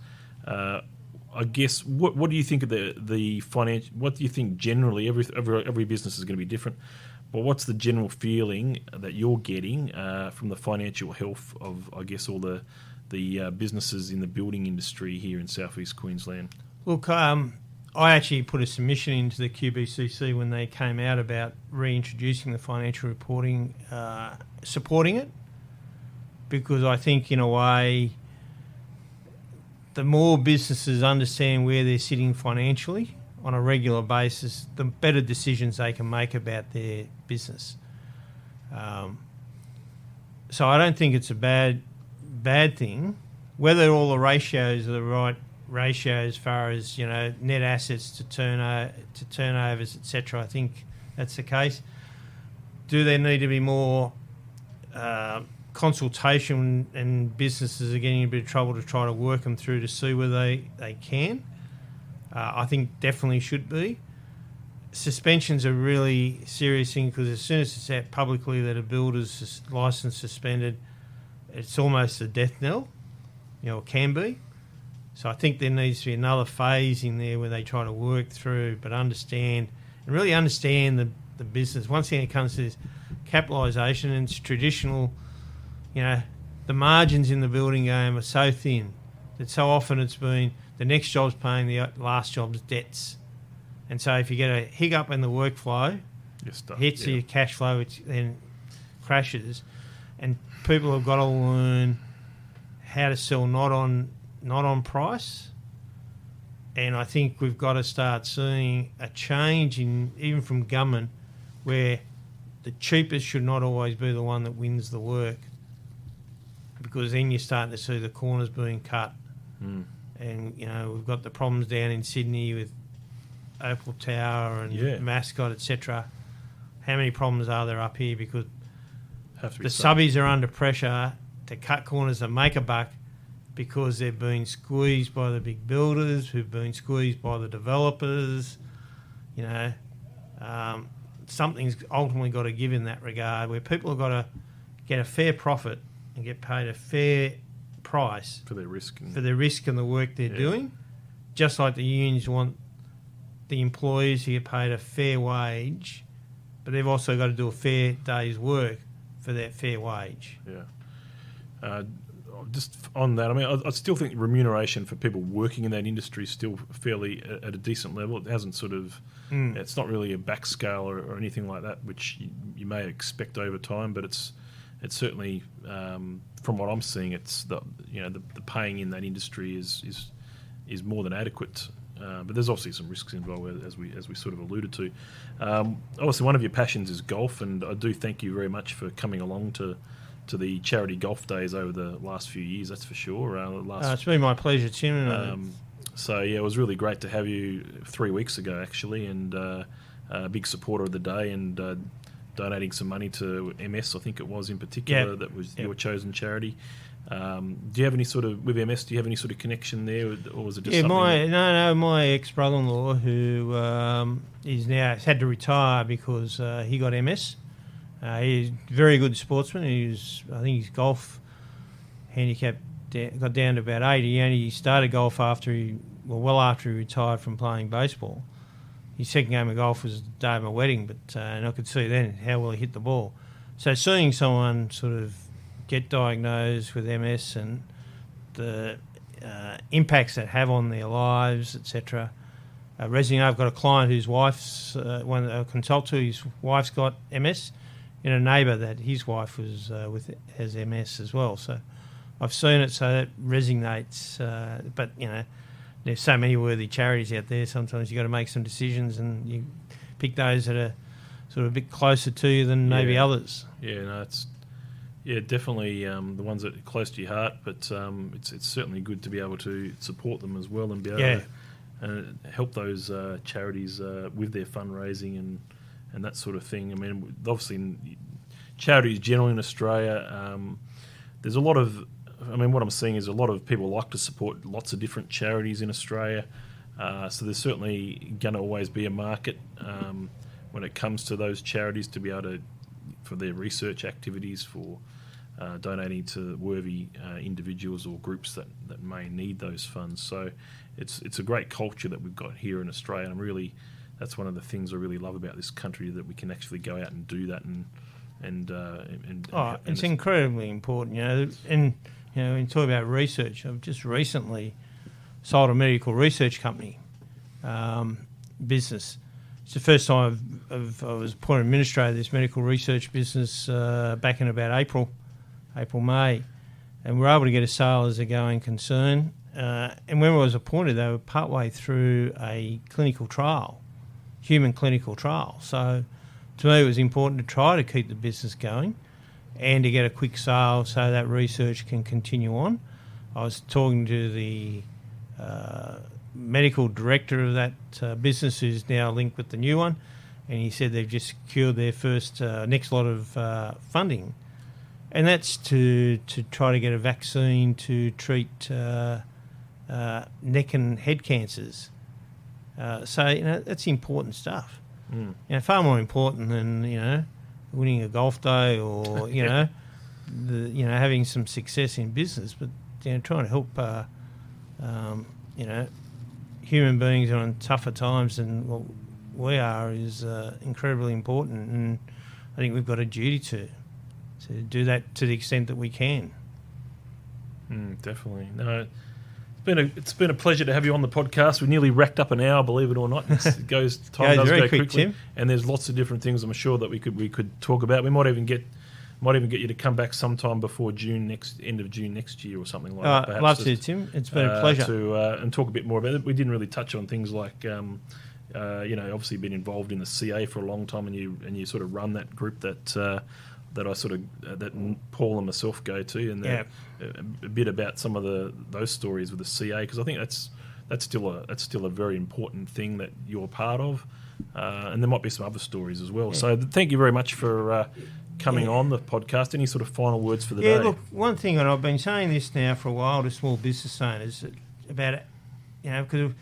I guess what do you think of the financial? What do you think generally? Every business is going to be different, but what's the general feeling that you're getting from the financial health of, I guess, all the businesses in the building industry here in southeast Queensland? Look, I actually put a submission into the QBCC when they came out about reintroducing the financial reporting, supporting it, because I think in a way, the more businesses understand where they're sitting financially on a regular basis, the better decisions they can make about their business. So I don't think it's a bad thing. Whether all the ratios are the right ratio as far as net assets to turnovers, etc., I think that's the case. Do there need to be more consultation, and businesses are getting in a bit of trouble to try to work them through to see whether they can? I think definitely should be. Suspension's a really serious thing, because as soon as it's out publicly that a builder's licence suspended, it's almost a death knell, it can be. So I think there needs to be another phase in there where they try to work through, but really understand the business. One thing that comes to this capitalisation, and it's traditional, the margins in the building game are so thin that so often it's been the next job's paying the last job's debts. And so if you get a hiccup in the workflow, hits your cash flow, which then crashes. And people have got to learn how to sell not on price. And I think we've got to start seeing a change even from government, where the cheapest should not always be the one that wins the work, because then you're starting to see the corners being cut. And we've got the problems down in Sydney with Opal Tower and Mascot, etc. How many problems are there up here? Because the subbies are under pressure to cut corners and make a buck, because they've been squeezed by the big builders, who've been squeezed by the developers. Something's ultimately got to give in that regard, where people have got to get a fair profit and get paid a fair price for their risk and the work they're doing, just like the unions want the employees to get paid a fair wage, but they've also got to do a fair day's work for that fair wage. Just on that, I mean, I still think remuneration for people working in that industry is still fairly at a decent level. It hasn't sort of, it's not really a backscale or anything like that, which you may expect over time, but it's certainly, from what I'm seeing, it's the paying in that industry is more than adequate. But there's obviously some risks involved, as we sort of alluded to. Obviously, one of your passions is golf, and I do thank you very much for coming along to the charity golf days over the last few years. That's for sure. It's been my pleasure, Tim. So, yeah, it was really great to have you 3 weeks ago, actually, and a big supporter of the day and donating some money to MS, I think it was in particular, that was your chosen charity. Do you have any sort of, with MS, do you have any sort of connection there, or was it just something? My ex-brother-in-law, who is now had to retire because he got MS. He's a very good sportsman. I think his golf handicap got down to about 80. He only started golf after he retired from playing baseball. His second game of golf was the day of my wedding, but and I could see then how well he hit the ball. So seeing someone sort of get diagnosed with MS and the impacts that have on their lives, etc. Recently, I've got a client whose wife's I consult to. His wife's got MS, and a neighbour that his wife was has MS as well. So I've seen it, so that resonates. But there's so many worthy charities out there. Sometimes you've got to make some decisions, and you pick those that are sort of a bit closer to you than maybe others. Yeah, no, it's definitely the ones that are close to your heart. But it's certainly good to be able to support them as well and be able to help those charities with their fundraising and that sort of thing. I mean, obviously, charities generally in Australia, there's a lot of. I mean, what I'm seeing is a lot of people like to support lots of different charities in Australia. So there's certainly going to always be a market when it comes to those charities to be able to, for their research activities, for donating to worthy individuals or groups that may need those funds. So it's a great culture that we've got here in Australia. And that's one of the things I really love about this country, that we can actually go out and do that. And it's incredibly important, and. When you talk about research, I've just recently sold a medical research company business. It's the first time I was appointed administrator of this medical research business back in about April, May, and we were able to get a sale as a going concern. And when I was appointed, they were partway through a clinical trial, human clinical trial. So to me, it was important to try to keep the business going and to get a quick sale so that research can continue on. I was talking to the medical director of that business, who's now linked with the new one, and he said they've just secured their first next lot of funding, and that's to try to get a vaccine to treat neck and head cancers. So that's important stuff. Far more important than winning a golf day or having some success in business, but trying to help human beings on tougher times than what we are is incredibly important, and I think we've got a duty to do that to the extent that we can. Definitely. No, it's been a pleasure to have you on the podcast. We nearly racked up an hour, believe it or not. Time does go very quick, quickly, Tim. And there's lots of different things I'm sure that we could talk about. We might even get you to come back sometime before end of June next year or something like that. I'd love to, Tim. It's been a pleasure. And talk a bit more about it. We didn't really touch on things like obviously been involved in the CA for a long time, and you sort of run that group that I sort of that Paul and myself go to, and a bit about some of those stories with the CA, because I think that's still a very important thing that you're part of, and there might be some other stories as well. Yeah. So thank you very much for coming on the podcast. Any sort of final words for the day? Look, one thing, and I've been saying this now for a while to small business owners about it, because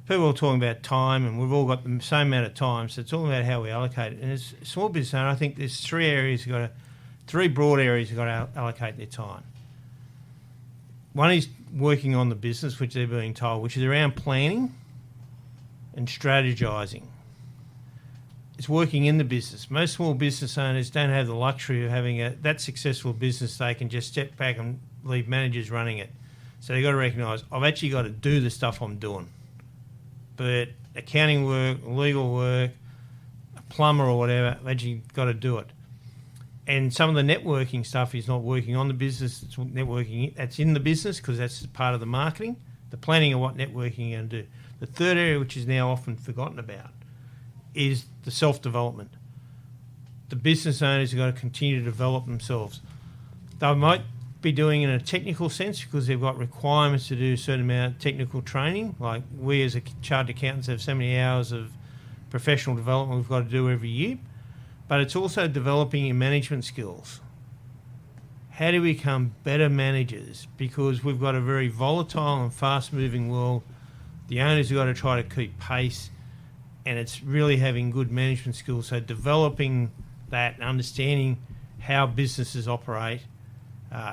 people are talking about time, and we've all got the same amount of time, so it's all about how we allocate it. And as a small business owner, I think there's three broad areas you've got to allocate their time. One is working on the business, which they're being told, which is around planning and strategising. It's working in the business. Most small business owners don't have the luxury of having that successful business. They can just step back and leave managers running it. So they've got to recognise, I've actually got to do the stuff I'm doing. But accounting work, legal work, a plumber or whatever, I've actually got to do it. And some of the networking stuff is not working on the business, it's networking that's in the business, because that's part of the marketing, the planning of what networking you're going to do. The third area, which is now often forgotten about, is the self-development. The business owners have got to continue to develop themselves. They might be doing in a technical sense because they've got requirements to do a certain amount of technical training. Like we as a chartered accountants have so many hours of professional development we've got to do every year. But it's also developing your management skills. How do we become better managers? Because we've got a very volatile and fast-moving world. The owners have got to try to keep pace, and it's really having good management skills. So developing that and understanding how businesses operate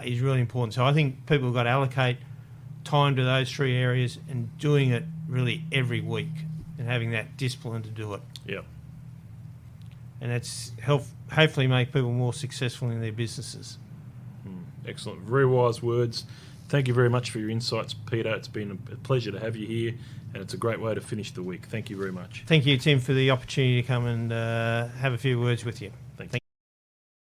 is really important. So I think people have got to allocate time to those three areas and doing it really every week and having that discipline to do it. Yeah. And that's hopefully make people more successful in their businesses. Excellent. Very wise words. Thank you very much for your insights, Peter. It's been a pleasure to have you here, and it's a great way to finish the week. Thank you very much. Thank you, Tim, for the opportunity to come and have a few words with you. Thank you.